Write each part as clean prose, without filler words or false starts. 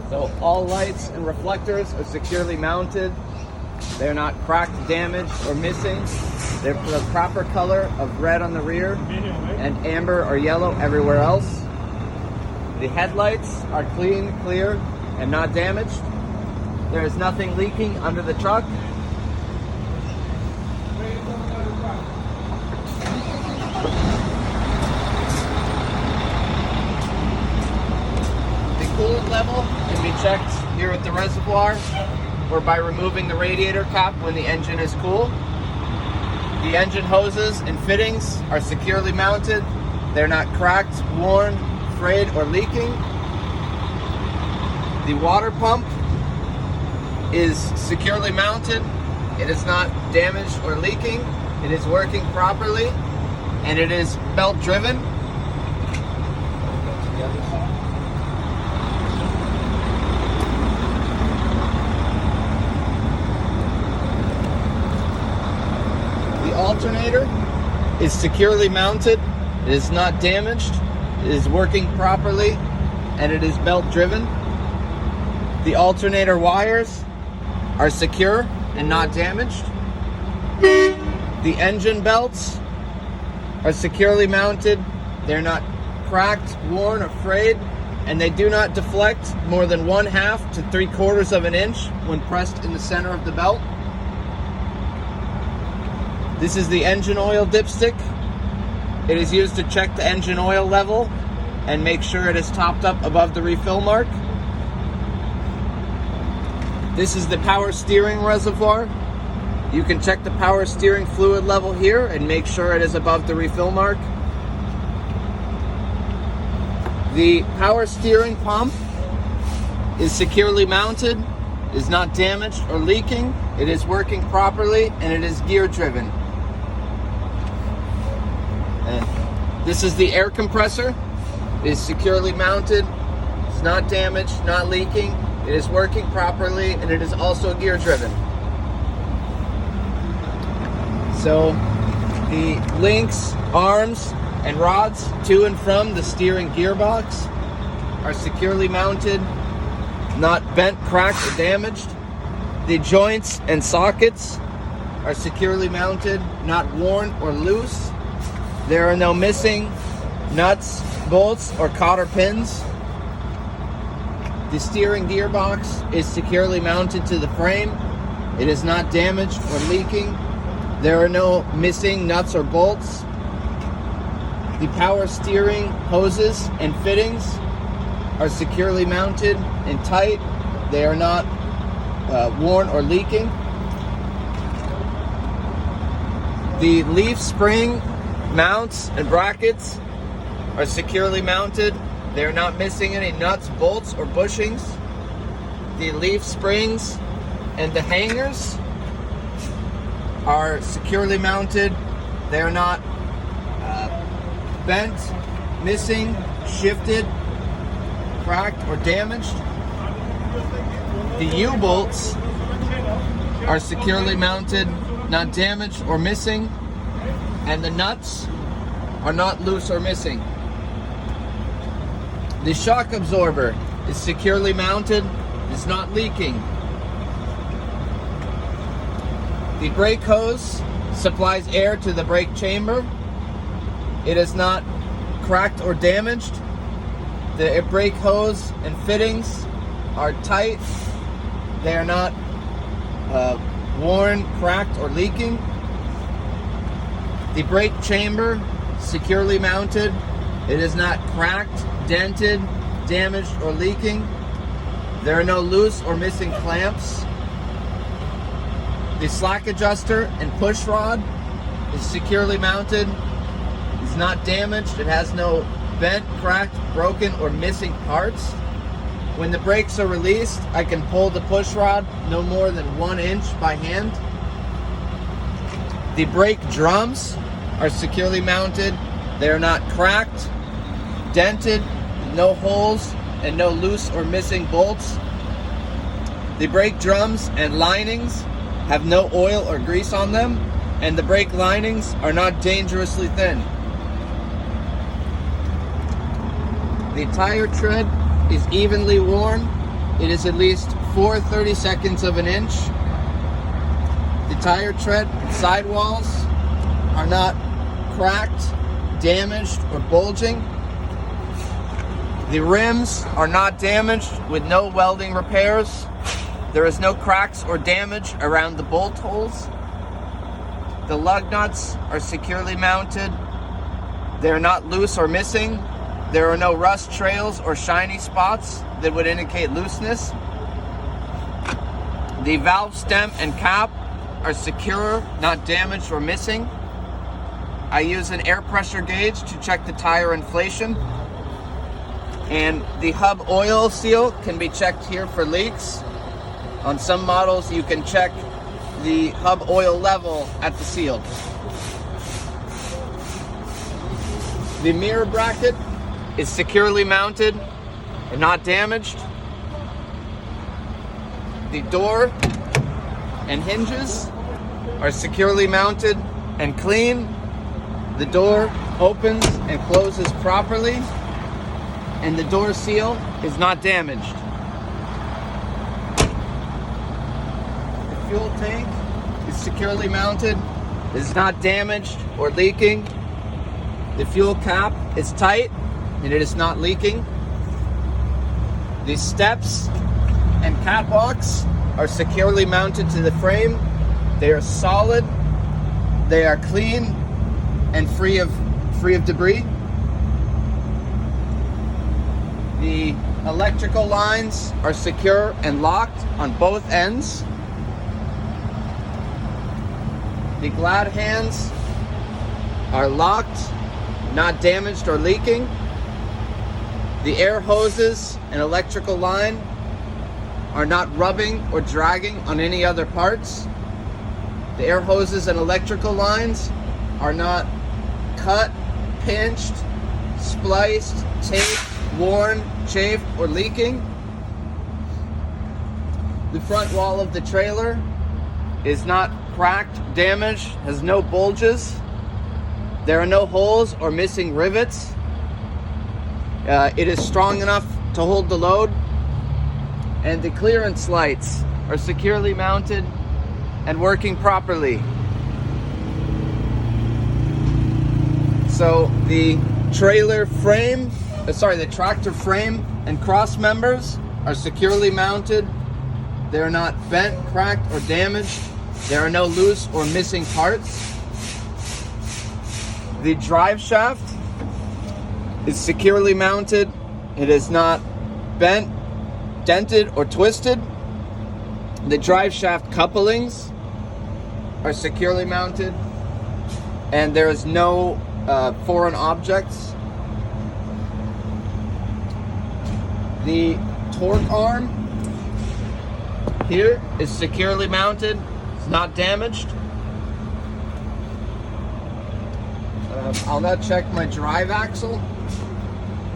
So all lights and reflectors are securely mounted. They're not cracked, damaged, or missing. They're the proper color of red on the rear and amber or yellow everywhere else. The headlights are clean, clear, and not damaged. There is nothing leaking under the truck. The coolant level can be checked here at the reservoir or by removing the radiator cap when the engine is cool. The engine hoses and fittings are securely mounted. They're not cracked, worn, frayed, or leaking. The water pump is securely mounted. It is not damaged or leaking. It is working properly, and it is belt driven. The alternator is securely mounted. It is not damaged. It is working properly, and it is belt driven. The alternator wires are secure and not damaged. The engine belts are securely mounted. They're not cracked, worn, or frayed, and they do not deflect more than 1/2 to 3/4 of an inch when pressed in the center of the belt. This is the engine oil dipstick. It is used to check the engine oil level and make sure it is topped up above the refill mark. This is the power steering reservoir. You can check the power steering fluid level here and make sure it is above the refill mark. The power steering pump is securely mounted, is not damaged or leaking. It is working properly, and it is gear driven. And this is the air compressor. It is securely mounted. It's not damaged, not leaking. It is working properly, and it is also gear driven. So the links, arms, and rods to and from the steering gearbox are securely mounted, not bent, cracked, or damaged. The joints and sockets are securely mounted, not worn or loose. There are no missing nuts, bolts, or cotter pins. The steering gearbox is securely mounted to the frame. It is not damaged or leaking. There are no missing nuts or bolts. The power steering hoses and fittings are securely mounted and tight. They are not worn or leaking. The leaf spring mounts and brackets are securely mounted. They are not missing any nuts, bolts, or bushings. The leaf springs and the hangers are securely mounted. They are not bent, missing, shifted, cracked, or damaged. The U-bolts are securely mounted, not damaged or missing, and the nuts are not loose or missing. The shock absorber is securely mounted, it's not leaking. The brake hose supplies air to the brake chamber. It is not cracked or damaged. The brake hose and fittings are tight. They are not worn, cracked, or leaking. The brake chamber securely mounted. It is not cracked, dented, damaged, or leaking. There are no loose or missing clamps. The slack adjuster and push rod is securely mounted. It's not damaged. It has no bent, cracked, broken, or missing parts. When the brakes are released, I can pull the push rod no more than 1 inch by hand. The brake drums are securely mounted. They are not cracked, dented, no holes, and no loose or missing bolts. The brake drums and linings have no oil or grease on them, and the brake linings are not dangerously thin. The tire tread is evenly worn it is at least 4/32 of an inch. The tire tread and sidewalls are not cracked, damaged, or bulging. The rims are not damaged with no welding repairs. There is no cracks or damage around the bolt holes. The lug nuts are securely mounted. They are not loose or missing. There are no rust trails or shiny spots that would indicate looseness. The valve stem and cap are secure, not damaged or missing. I use an air pressure gauge to check the tire inflation. And the hub oil seal can be checked here for leaks. On some models, you can check the hub oil level at the seal. The mirror bracket is securely mounted and not damaged. The door and hinges are securely mounted and clean. The door opens and closes properly, and the door seal is not damaged. The fuel tank is securely mounted, is not damaged or leaking. The fuel cap is tight and it is not leaking. The steps and catwalks are securely mounted to the frame. They are solid, they are clean and free of debris. The electrical lines are secure and locked on both ends. The glad hands are locked, not damaged or leaking. The air hoses and electrical line are not rubbing or dragging on any other parts. The air hoses and electrical lines are not cut, pinched, spliced, taped, worn, chafed, or leaking. The front wall of the trailer is not cracked, damaged, has no bulges. There are no holes or missing rivets. It is strong enough to hold the load. And the clearance lights are securely mounted and working properly. So the tractor frame and cross members are securely mounted. They are not bent, cracked, or damaged. There are no loose or missing parts. The drive shaft is securely mounted. It is not bent, dented, or twisted. The drive shaft couplings are securely mounted, and there is no foreign objects. The torque arm here is securely mounted. It's not damaged. I'll now check my drive axle.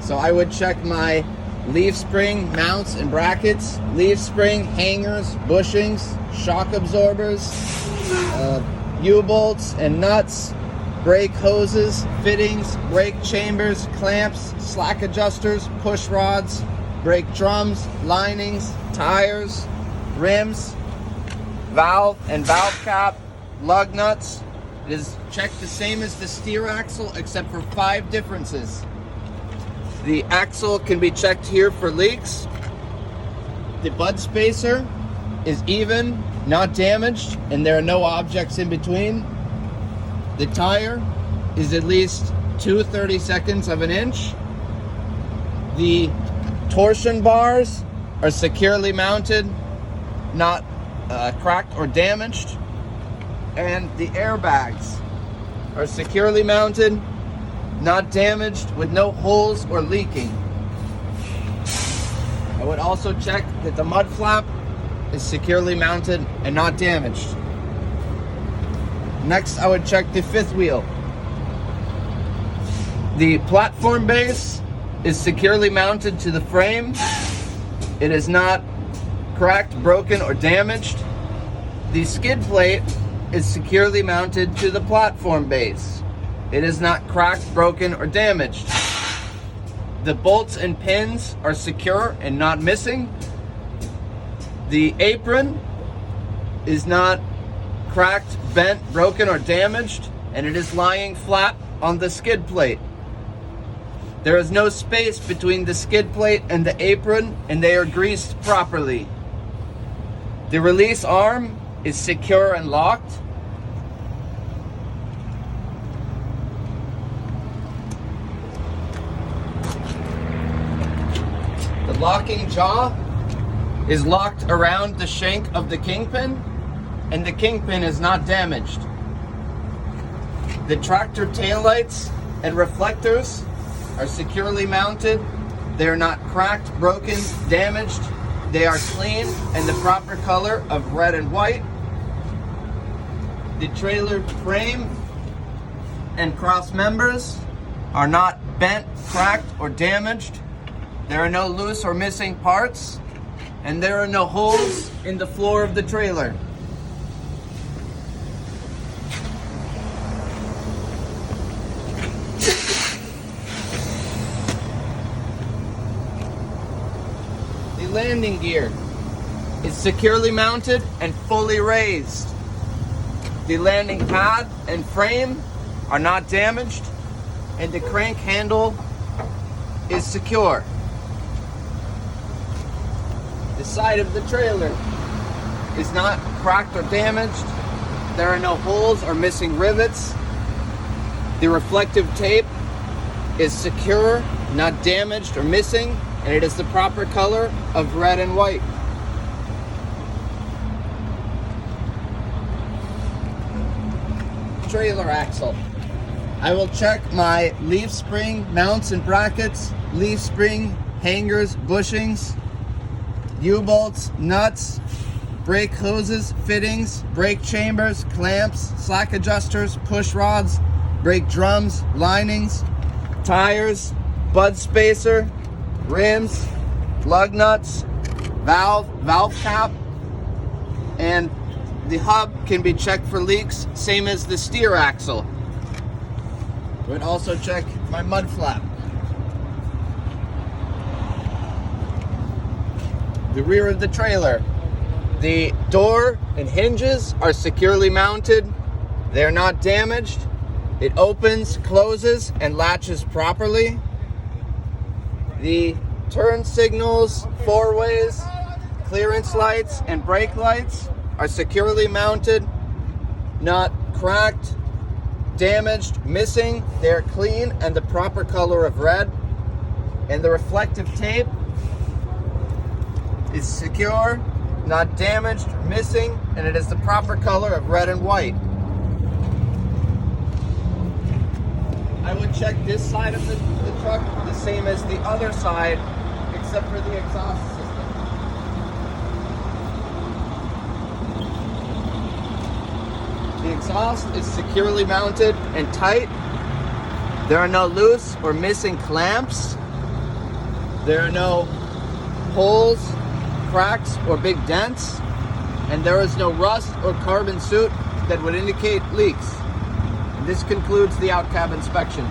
So I would check my leaf spring mounts and brackets, leaf spring hangers, bushings, shock absorbers, U-bolts and nuts, brake hoses, fittings, brake chambers, clamps, slack adjusters, push rods, brake drums, linings, tires, rims, valve and valve cap, lug nuts. It is checked the same as the steer axle except for 5 differences. The axle can be checked here for leaks. The bud spacer is even, not damaged, and there are no objects in between. The tire is at least 2/32 of an inch. The torsion bars are securely mounted, not cracked or damaged. And the airbags are securely mounted, not damaged, with no holes or leaking. I would also check that the mud flap is securely mounted and not damaged. Next, I would check the 5th wheel. The platform base is securely mounted to the frame. It is not cracked, broken, or damaged. The skid plate is securely mounted to the platform base. It is not cracked, broken, or damaged. The bolts and pins are secure and not missing. The apron is not cracked, bent, broken, or damaged, and it is lying flat on the skid plate. There is no space between the skid plate and the apron, and they are greased properly. The release arm is secure and locked. The locking jaw is locked around the shank of the kingpin, and the kingpin is not damaged. The tractor taillights and reflectors are securely mounted. They are not cracked, broken, damaged. They are clean and the proper color of red and white. The trailer frame and cross members are not bent, cracked, or damaged. There are no loose or missing parts, and there are no holes in the floor of the trailer. The landing gear is securely mounted and fully raised. The landing pad and frame are not damaged, and the crank handle is secure. The side of the trailer is not cracked or damaged. There are no holes or missing rivets. The reflective tape is secure, not damaged or missing, and it is the proper color of red and white. Trailer axle. I will check my leaf spring mounts and brackets, leaf spring hangers, bushings, U-bolts, nuts, brake hoses, fittings, brake chambers, clamps, slack adjusters, push rods, brake drums, linings, tires, bud spacer, rims, lug nuts, valve cap, and the hub can be checked for leaks, same as the steer axle. I would also check my mud flap. The rear of the trailer. The door and hinges are securely mounted. They're not damaged. It opens, closes, and latches properly. The turn signals, four-ways, clearance lights, and brake lights are securely mounted, not cracked, damaged, missing. They're clean and the proper color of red. And the reflective tape is secure, not damaged, missing, and it is the proper color of red and white. I would check this side of the truck the same as the other side, except for the exhaust system. The exhaust is securely mounted and tight. There are no loose or missing clamps. There are no holes, cracks, or big dents, and there is no rust or carbon soot that would indicate leaks. And this concludes the out cab inspection.